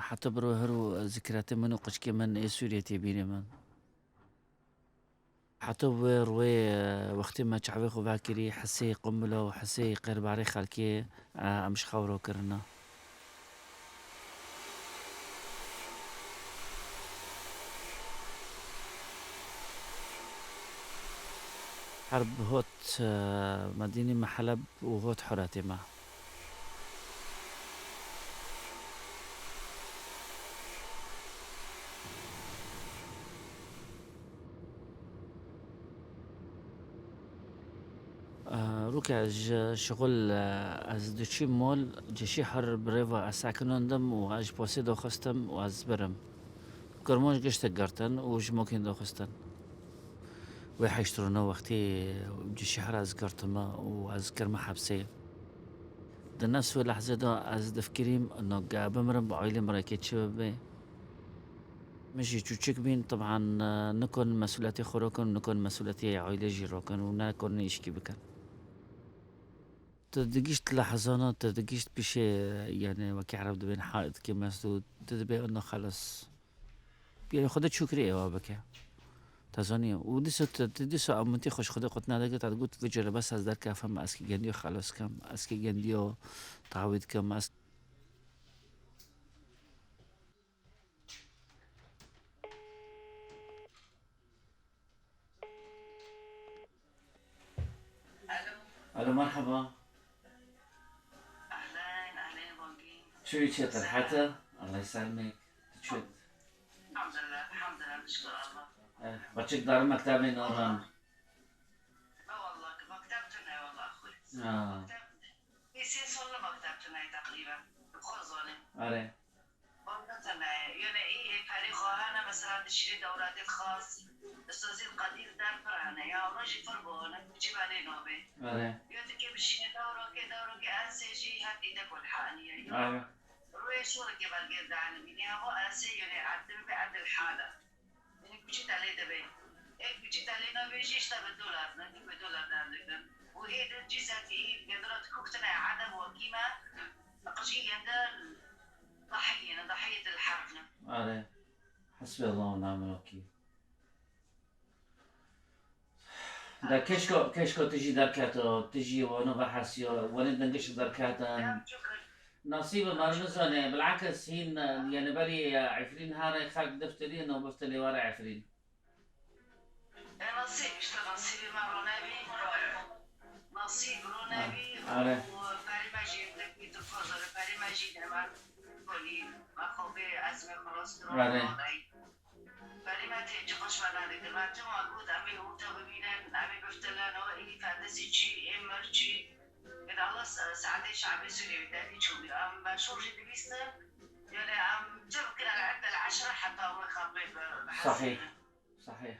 حتى برو هرو ذكريات من وقشكي من إيه سوريا تبيني من حتى روي وقتی ما چاوی خو باکری حسی قنبله و حسی قرباری خالکی امش خورو کرنا حرب هوت مدينة محلب وهوت حراتي ما روكا شغل از دوچی مول جشی حر بريفا اساكنوندم و اج بوسي دو خستم و از برم كرموش قشت قرتن و جموكين دو خستن ويحيشترونا وقتي جشي حر از قرتما و از كرما حبسي ده نفس اللحظة دو از دفكريم انه بمرم بعائلة مراكيت شبابي ماشي تشوتشك بين طبعا نكون مسؤوليتي خروكن نكون مسؤوليتي عائلة جيروكن ونكون إشكي بكن تدقيش لحظانا تدقيش بشي يعني وكي عرف دبين حائط كما سدود تدبي انه خلص يعني خدت شكري ايوا بك تزاني وديسو امنتي خوش خدا قطنا دقت تقول فجر بس از در كافم اسكي جنديو خلاص كم اسكي جنديو تعويض كم اسكي الو مرحبا اهلين بونجي شو يشيط الحتى الله يسلمك تشوت الحمد لله نشكر الله. بتشك دار مكتبي نوران لا والله مكتبتنا والله اخوي. اه يصير والله مكتبتنا تقريبا بخرزانه. اره مكتبتنا يعني ايه فريق خواهنا مثلا تشري دورات الخاص استاذ القدير دار فرعنا يا رجل فربونا بجيب عليه نوبه. اره يوتك بشي دوره كي انسجي هات ايدك والحقنيه. اره روي صورة قبل قرد عالميني هو أسي يعني عدل بعد الحالة يعني بجيت عليه دبي إيه بجيت علينا بيجيش تبع الدولار نجيب $1 ده وهي ده جزاتي قدرت كوكتنا عدم وقيمة قشي عند ضحية الحرب. اره حسبي الله ونعم الوكيل دا كشكو تجي دركاتو تجي وانا بحسيو وانا دنقش دركاتا نصيبه ما نزونه بالعكس هين يعني بالي عفرين هاري خاك دفترين وبفتلي ورا عفرين نصيب اشتغل نصيبي مع رونابي نصيب رونابي وفاري ماجي لقيت الفوزر فاري ماجي نعمل كولي أخوبي أزمة خلاص درون فاري ما تيجي قشوانا لك ما تما قود أمي هوتا ببينان أمي بفتلان وإلي فادسي شي إمرجي إذا الله سعدي شعبي سوري بداني شوبي أم بشورجي دبيستا يعني أم تمكن على عدة العشرة حتى هو يخبي صحيح صحيح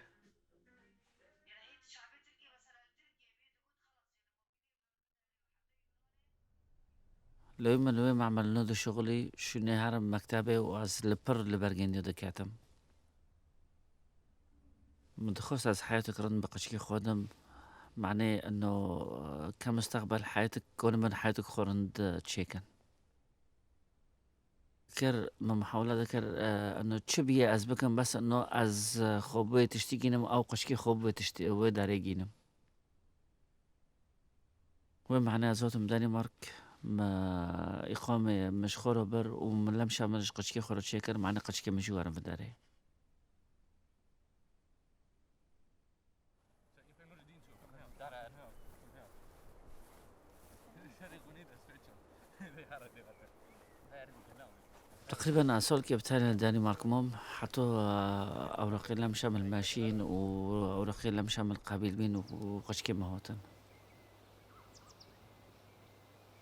لو من وين عملنا ده شغلي شو نهارم مكتبه وأز لبر لبرجين ده كاتم متخصص از حياتك رن بقشكي خودم معناه انه كمستقبل حياتك كون من حياتك خورند تشيكن ذكر ما محاولة ذكر انه تشبيه از بكم بس انه از خوبه تشتيجينم او قشكي خوبه تشتي وداريجينم ومعناه زوتم دنمارك ما إقامة مش خوربر وملمش عملش قشكي خورد شيكر معناه قشكي مش وارم في داري تقريبا أصل كي بتاعنا الدنمارك مم حطوا أوراق لم شامل ماشين وأوراق لم شامل قابلين وقشكي مهوتن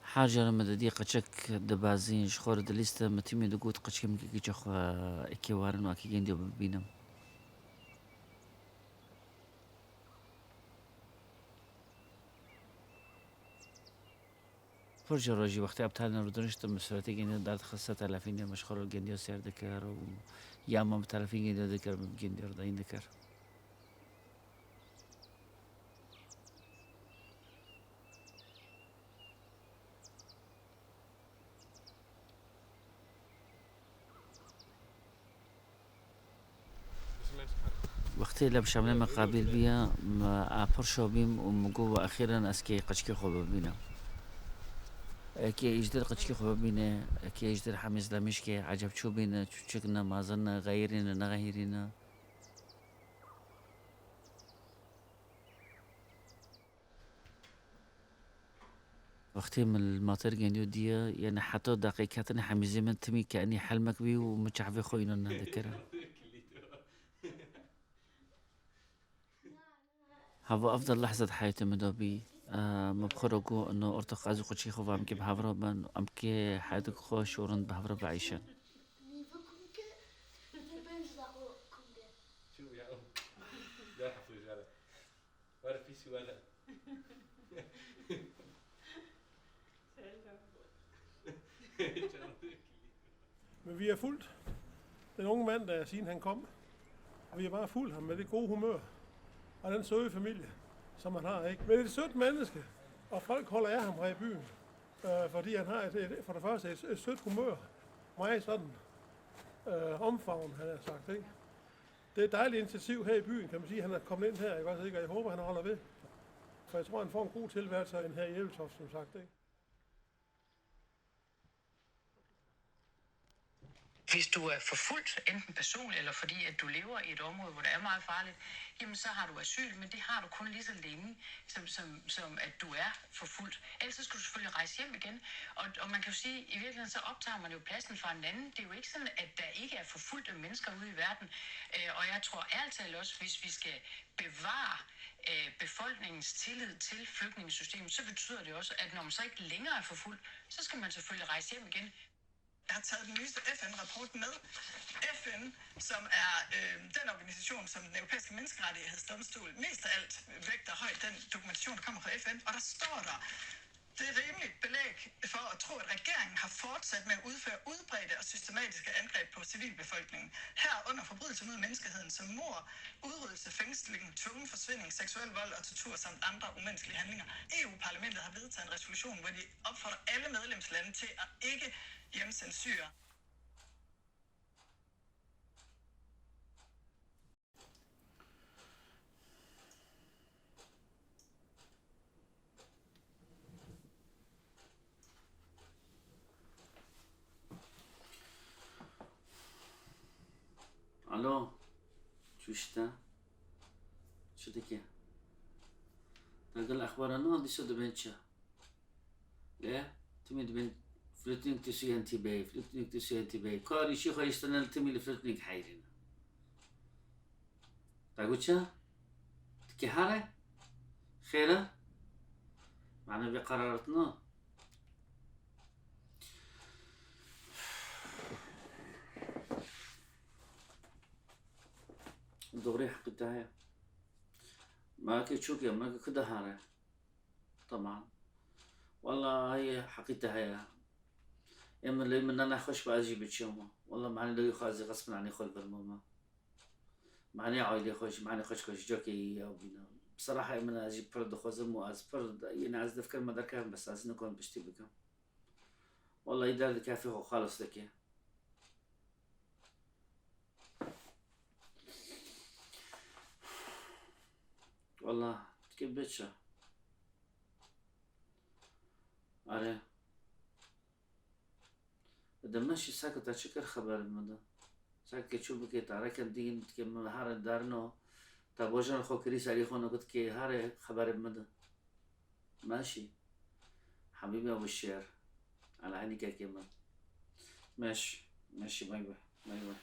حاجة لما ددي قشك دبازين شخور دليستا متيمي دقوت قشكي مكي جخ إكي وارن وأكي جنديو ببينم فرجة روجي وقتي أبتالنا ردنشت مسؤوليتي جنديو دارت خاصة تلافين مشخور الجنديو سير دكار و ياما بتلافين جنديو دكار بجنديو ردين دكار وقتی لب شامل مقابل بیا آپر شوبیم و مگو و أخيرا أسكي قشكي خوب ببینم اکی اجدر قشكي خوب ببینه اکی اجدر حمیز لمیش که عجب چو بینه چکنا مازن غیرینه نغیرینه وقتی من المطر جنيو ديا يعني حتى دقيقة حميزي من تمي كأني حلمك بي ومتشعفي خوينا نذكرها هذا أفضل لحظة حياتي مدابي مبخرجو إنه أرتق أزو قدشي خوف أمكي بهافرا بان أمكي حياتك خوش ورند بهافرا بعيشان Men vi har fulgt den unge mand, der siden han kom. Og vi har bare fulgt ham med det gode humør. Og den søde familie, som han har, ikke? Men det er et sødt menneske, og folk holder af ham her i byen. Fordi han har for det første et sødt humør. Meget sådan omfavn, han har sagt, ikke? Det er et dejligt initiativ her i byen, kan man sige. Han er kommet ind her, ikke også? Og jeg håber, han holder ved. For jeg tror, han får en god tilværelse her i Ebeltoft, som sagt, ikke? Hvis du er forfulgt, enten personligt eller fordi at du lever i et område, hvor det er meget farligt, jamen så har du asyl, men det har du kun lige så længe, som at du er forfulgt. Ellers så skal du selvfølgelig rejse hjem igen. Og man kan jo sige, i virkeligheden så optager man jo pladsen fra en anden. Det er jo ikke sådan, at der ikke er forfulgte mennesker ude i verden. Og jeg tror ærligt talt også, hvis vi skal bevare befolkningens tillid til flygtningesystemet, så betyder det også, at når man så ikke længere er forfulgt, så skal man selvfølgelig rejse hjem igen. Jeg har taget den nyeste FN-rapport med. FN, som er den organisation, som den europæiske menneskerettighedsdomstol mest af alt vægter højt, den dokumentation, der kommer fra FN. Og der står der, det er rimeligt belæg for at tro, at regeringen har fortsat med at udføre udbredte og systematiske angreb på civilbefolkningen. Herunder forbrydelser mod menneskeheden som mord, udryddelse, fængsling, tvungen forsvinding, seksuel vold og tortur samt andre umenneskelige handlinger. EU-parlamentet har vedtaget en resolution, hvor de opfordrer alle medlemslande til at ikke hjemsende syrer. الو شو شتا شو دكي تلقى الأخبار أنه دي سود بنتشا لا تمي دبن فلتنك تسوي أنتي باي فلتنك تسوي أنتي باي كاري شيخو يستنى تمي لفلتنك حيرين تقول شا تكي حارة خيرة معنا بقرارتنا دغري حقتها ما كتشوكي ما كده هارة طبعا والله هي حقيقتها يا اما اللي من انا خوش باجي بتشومه والله معني لو يخازي غصبا عني خل بالماما معني عايلي خوش معني خوش جوكي يا بينا بصراحة من اجي برد خوزم مو از برد يعني عايز افكر ما دركهم بس عايز نكون بشتي بكم والله يدار كافي هو خالص لك والله كيف بتشا آره إذا ماشي ساكت أشكر خبر المدى ساكت شو بكي تعرف كدين كم هار دارنو تابوجن خو كريس علي خو نقول كي هار خبر المدى ماشي حبيبي أبو الشير على عينك كمان ماشي باي باي